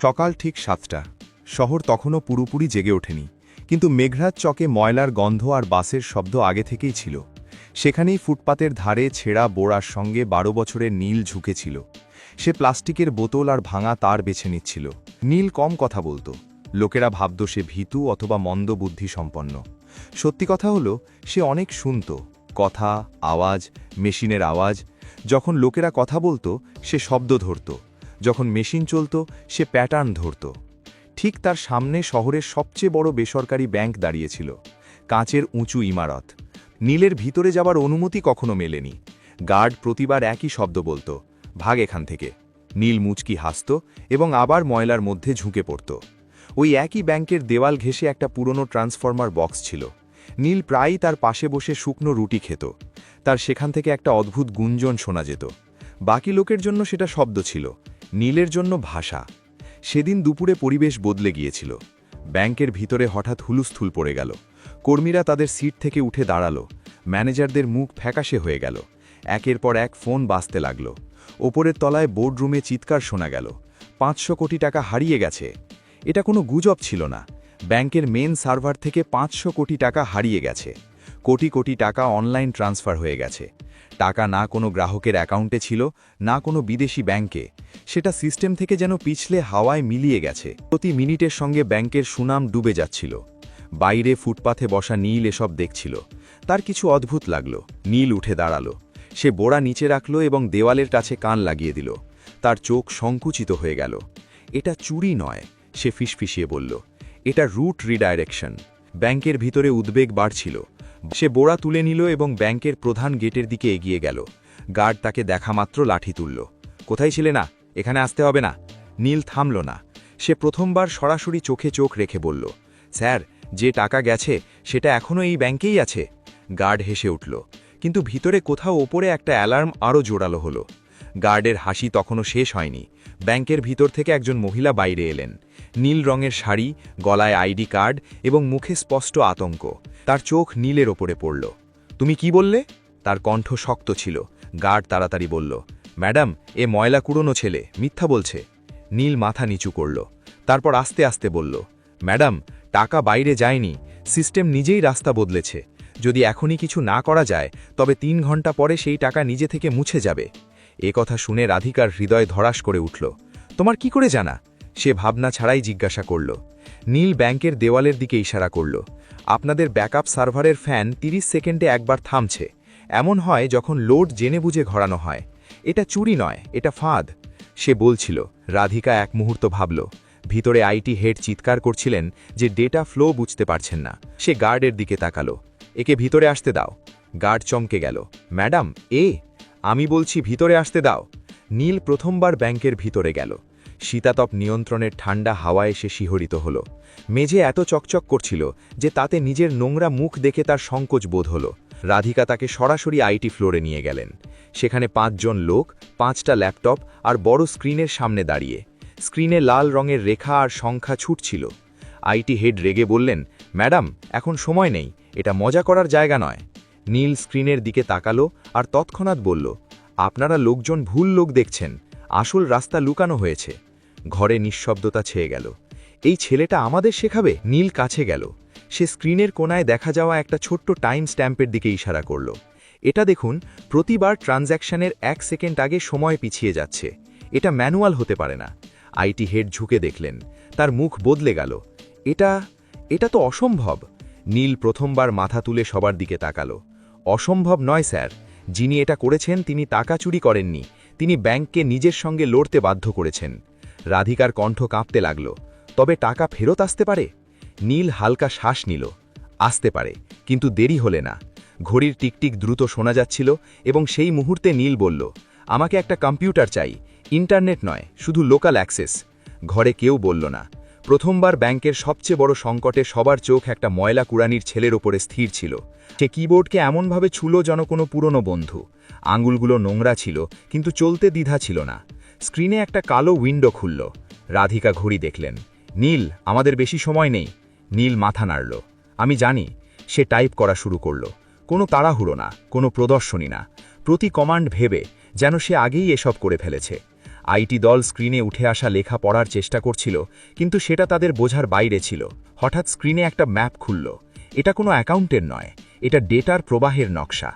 সকাল ঠিক 7টা। শহর তখনও পুরোপুরি জেগে ওঠেনি, কিন্তু মেঘরাজ চকে ময়লার গন্ধ আর বাসের শব্দ আগে থেকেই ছিল। সেখানেই ফুটপাতের ধারে ছেঁড়া বোড়ার সঙ্গে 12 বছরের নীল ঝুঁকেছিল। সে প্লাস্টিকের বোতল আর ভাঙা তার বেছে নিচ্ছিল। নীল কম কথা বলতো। লোকেরা ভাবত সে ভীতু অথবা মন্দ বুদ্ধি সম্পন্ন। সত্যি কথা হলো, সে অনেক শুনত। কথা, আওয়াজ, মেশিনের আওয়াজ। যখন লোকেরা কথা বলতো সে শব্দ ধরত, যখন মেশিন চলত সে প্যাটার্ন ধরত। ঠিক তার সামনে শহরের সবচেয়ে বড় বেসরকারি ব্যাংক দাঁড়িয়েছিল, কাঁচের উঁচু ইমারত। নীলের ভিতরে যাবার অনুমতি কখনো মেলেনি। গার্ড প্রতিবার একই শব্দ বলতো, ভাগ এখান থেকে। নীল মুচকি হাসত এবং আবার ময়লার মধ্যে ঝুঁকে পড়ত। ওই একই ব্যাংকের দেওয়াল ঘেঁষে একটা পুরনো ট্রান্সফরমার বক্স ছিল। নীল প্রায়ই তার পাশে বসে শুকনো রুটি খেত। তার সেখান থেকে একটা অদ্ভুত গুঞ্জন শোনা যেত। বাকি লোকের জন্য সেটা শব্দ ছিল, নীলের জন্য ভাষা। সেদিন দুপুরে পরিবেশ বদলে গিয়েছিল। ব্যাংকের ভিতরে হঠাৎ হুলুস্থুল পড়ে গেল। কর্মীরা তাদের সিট থেকে উঠে দাঁড়ালো। ম্যানেজারদের মুখ ফ্যাকাশে হয়ে গেল। একের পর এক ফোন বাজতে লাগল। ওপরের তলায় বোর্ডরুমে চিৎকার শোনা গেল, 500 কোটি টাকা হারিয়ে গেছে। এটা কোনো গুজব ছিল না। ব্যাংকের মেন সার্ভার থেকে 500 কোটি টাকা হারিয়ে গেছে। কোটি কোটি টাকা অনলাইন ট্রান্সফার হয়ে গেছে। টাকা না কোনো গ্রাহকের অ্যাকাউন্টে ছিল, না কোনো বিদেশি ব্যাংকে। সেটা সিস্টেম থেকে যেন পিছলে হাওয়ায় মিলিয়ে গেছে। প্রতি মিনিটের সঙ্গে ব্যাংকের সুনাম ডুবে যাচ্ছিল। বাইরে ফুটপাথে বসা নীল এসব দেখছিল। তার কিছু অদ্ভুত লাগল। নীল উঠে দাঁড়ালো। সে বোড়া নিচে রাখল এবং দেওয়ালের কাছে কান লাগিয়ে দিল। তার চোখ সংকুচিত হয়ে গেল। এটা চুরি নয়, সে ফিসফিসিয়ে বলল, এটা রুট রিডাইরেকশন। ব্যাংকের ভিতরে উদ্বেগ বাড়ছিল। সে বোড়া তুলে নিল এবং ব্যাংকের প্রধান গেটের দিকে এগিয়ে গেল। গার্ড তাকে দেখামাত্র লাঠি তুলল। কোথায় ছিলে না? এখানে আসতে হবে না। নীল থামল না। সে প্রথমবার সরাসরি চোখে চোখ রেখে বলল, স্যার, যে টাকা গেছে সেটা এখনও এই ব্যাংকেই আছে। গার্ড হেসে উঠল, কিন্তু ভিতরে কোথাও ওপরে একটা অ্যালার্ম আরও জোরালো হলো। গার্ডের হাসি তখনও শেষ হয়নি। ব্যাংকের ভিতর থেকে একজন মহিলা বাইরে এলেন। নীল রঙের শাড়ি, গলায় আইডি কার্ড এবং মুখে স্পষ্ট আতঙ্ক। তার চোখ নীলের ওপরে পড়ল। তুমি কি বললে? তার কণ্ঠ শক্ত ছিল। গার্ড তাড়াতাড়ি বলল, ম্যাডাম, এ ময়লা কুড়োনো ছেলে মিথ্যা বলছে। নীল মাথা নিচু করল। তারপর আস্তে আস্তে বলল, ম্যাডাম, টাকা বাইরে যায়নি, সিস্টেম নিজেই রাস্তা বদলেছে। যদি এখনই কিছু না করা যায় তবে 3 ঘন্টা পরে সেই টাকা নিজে থেকে মুছে যাবে। এ কথা শুনে রাধিকার হৃদয় ধড়াস করে উঠল। তোমার কি করে জানা? সে ভাবনা ছাড়াই জিজ্ঞাসা করল। নীল ব্যাংকের দেওয়ালের দিকে ইশারা করল। আপনাদের ব্যাকআপ সার্ভারের ফ্যান 30 সেকেন্ডে একবার থামছে। এমন হয় যখন লোড জেনে বুঝে ঘোরানো হয়। এটা চুরি নয়, এটা ফাঁদ। সে বলছিল। রাধিকা এক মুহূর্ত ভাবল। ভিতরে আইটি হেড চিৎকার করছিলেন যে ডেটা ফ্লো বুঝতে পারছেন না। সে গার্ডের দিকে তাকালো। একে ভিতরে আসতে দাও। গার্ড চমকে গেল। ম্যাডাম, আমি বলছি ভিতরে আসতে দাও। নীল প্রথমবার ব্যাংকের ভিতরে গেল। শীতাতপ নিয়ন্ত্রণের ঠান্ডা হাওয়ায় সে শিহরিত হল। মেঝে এত চকচক করছিল যে তাতে নিজের নোংরা মুখ দেখে তার সংকোচ বোধ হল। রাধিকা তাকে সরাসরি আইটি ফ্লোরে নিয়ে গেলেন। সেখানে 5 জন লোক, 5টা ল্যাপটপ আর বড় স্ক্রিনের সামনে দাঁড়িয়ে। স্ক্রিনে লাল রঙের রেখা আর সংখ্যা ছুটছিল। আইটি হেড রেগে বললেন, ম্যাডাম, এখন সময় নেই, এটা মজা করার জায়গা নয়। নীল স্ক্রিনের দিকে তাকালো আর তৎক্ষণাৎ বলল, আপনারা লোকজন ভুল লোক দেখছেন, আসল রাস্তা লুকানো হয়েছে। ঘরে নিঃশব্দতা ছেয়ে গেল। এই ছেলেটা আমাদের শেখাবে? নীল কাছে গেল। সে স্ক্রিনের কোনায় দেখা যাওয়া একটা ছোট্ট টাইম স্ট্যাম্পের দিকে ইশারা করল। এটা দেখুন, প্রতিবার ট্রানজ্যাকশনের 1 সেকেন্ড আগে সময় পিছিয়ে যাচ্ছে। এটা ম্যানুয়াল হতে পারে না। আইটি হেড ঝুঁকে দেখলেন। তার মুখ বদলে গেল। এটা তো অসম্ভব। নীল প্রথমবার মাথা তুলে সবার দিকে তাকালো। অসম্ভব নয় স্যার, যিনি এটা করেছেন তিনি টাকা চুরি করেননি, তিনি ব্যাংককে নিজের সঙ্গে লড়তে বাধ্য করেছেন। রাধিকার কণ্ঠ কাঁপতে লাগল। তবে টাকা ফেরত আসতে পারে? নীল হালকা শ্বাস নিল। আসতে পারে, কিন্তু দেরি হলে না। ঘড়ির টিকটিক দ্রুত শোনা যাচ্ছিল এবং সেই মুহূর্তে নীল বলল, আমাকে একটা কম্পিউটার চাই, ইন্টারনেট নয়, শুধু লোকাল অ্যাক্সেস। ঘরে কেউ বলল না। প্রথমবার ব্যাংকের সবচেয়ে বড় সংকটে সবার চোখ একটা ময়লা কুড়ানির ছেলের ওপরে স্থির ছিল। সে কিবোর্ডকে এমনভাবে ছুলো যেন কোনো পুরনো বন্ধু। আঙুলগুলো নোংরা ছিল, কিন্তু চলতে দ্বিধা ছিল না। স্ক্রিনে একটা কালো উইন্ডো খুলল। রাধিকা ঘড়ি দেখলেন। নীল, আমাদের বেশি সময় নেই। নীল মাথা নাড়ল। আমি জানি। সে টাইপ করা শুরু করল। কোনো তাড়াহুড়ো না, কোনো প্রদর্শনী না, প্রতি কমান্ড ভেবে, যেন সে আগেই এসব করে ফেলেছে। আইটি দল স্ক্রিনে উঠে আসা লেখা পড়ার চেষ্টা করছিল, কিন্তু সেটা তাদের বোঝার বাইরে ছিল। হঠাৎ স্ক্রিনে একটা ম্যাপ খুলল। এটা কোনো অ্যাকাউন্টের নয়, এটা ডেটার প্রবাহের নকশা।